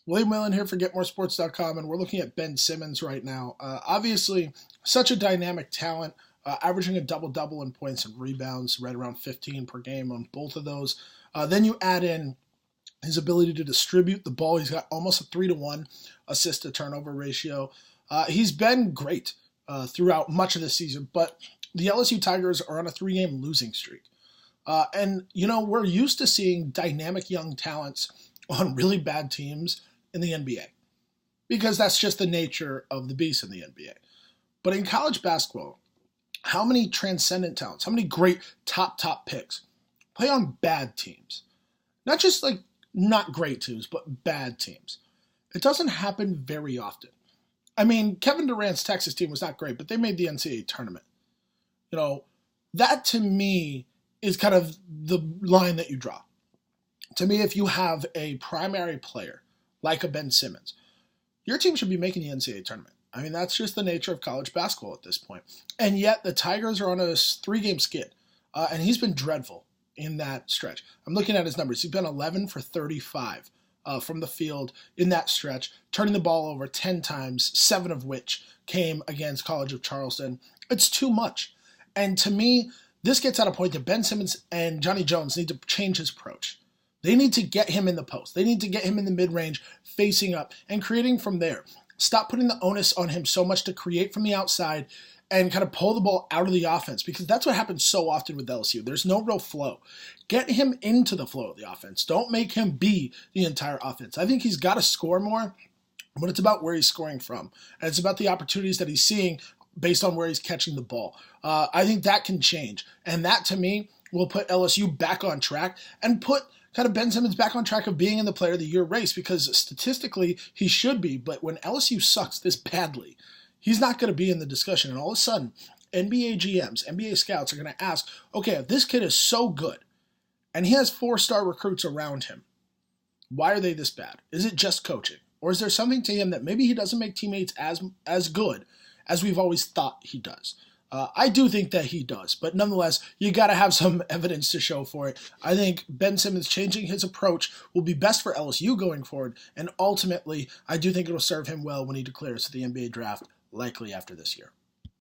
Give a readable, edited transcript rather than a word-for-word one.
William Whalen here for GetMoreSports.com, and we're looking at Ben Simmons right now. Obviously, such a dynamic talent, averaging a double-double in points and rebounds, right around 15 per game on both of those. Then you add in his ability to distribute the ball. He's got almost a 3-to-1 assist-to-turnover ratio. He's been great throughout much of the season, but the LSU Tigers are on a 3-game losing streak. We're used to seeing dynamic young talents on really bad teams in the NBA because that's just the nature of the beast in the NBA. But in college basketball, how many transcendent talents, how many great top picks play on bad teams? Not just like not great teams, but bad teams. It doesn't happen very often. I mean, Kevin Durant's Texas team was not great, but they made the NCAA tournament. That to me is kind of the line that you draw. To me, if you have a primary player like a Ben Simmons, your team should be making the NCAA tournament. I mean, that's just the nature of college basketball at this point. And yet the Tigers are on a 3-game skid, and he's been dreadful in that stretch. I'm looking at his numbers. He's been 11 for 35 from the field in that stretch, turning the ball over 10 times, 7 of which came against College of Charleston. It's too much. And to me, this gets at a point that Ben Simmons and Johnny Jones need to change his approach. They need to get him in the post. They need to get him in the mid-range, facing up, and creating from there. Stop putting the onus on him so much to create from the outside and kind of pull the ball out of the offense, because that's what happens so often with LSU. There's no real flow. Get him into the flow of the offense. Don't make him be the entire offense. I think he's got to score more, but it's about where he's scoring from. And it's about the opportunities that he's seeing based on where he's catching the ball. I think that can change. And that, to me, will put LSU back on track and put kind of Ben Simmons back on track of being in the Player of the Year race, because statistically he should be. But when LSU sucks this badly, he's not going to be in the discussion. And all of a sudden, NBA GMs, NBA scouts are going to ask, okay, if this kid is so good and he has 4-star recruits around him, why are they this bad? Is it just coaching? Or is there something to him that maybe he doesn't make teammates as good as we've always thought he does? I do think that he does, but nonetheless, you got to have some evidence to show for it. I think Ben Simmons changing his approach will be best for LSU going forward, and ultimately, I do think it will serve him well when he declares to the NBA draft, likely after this year.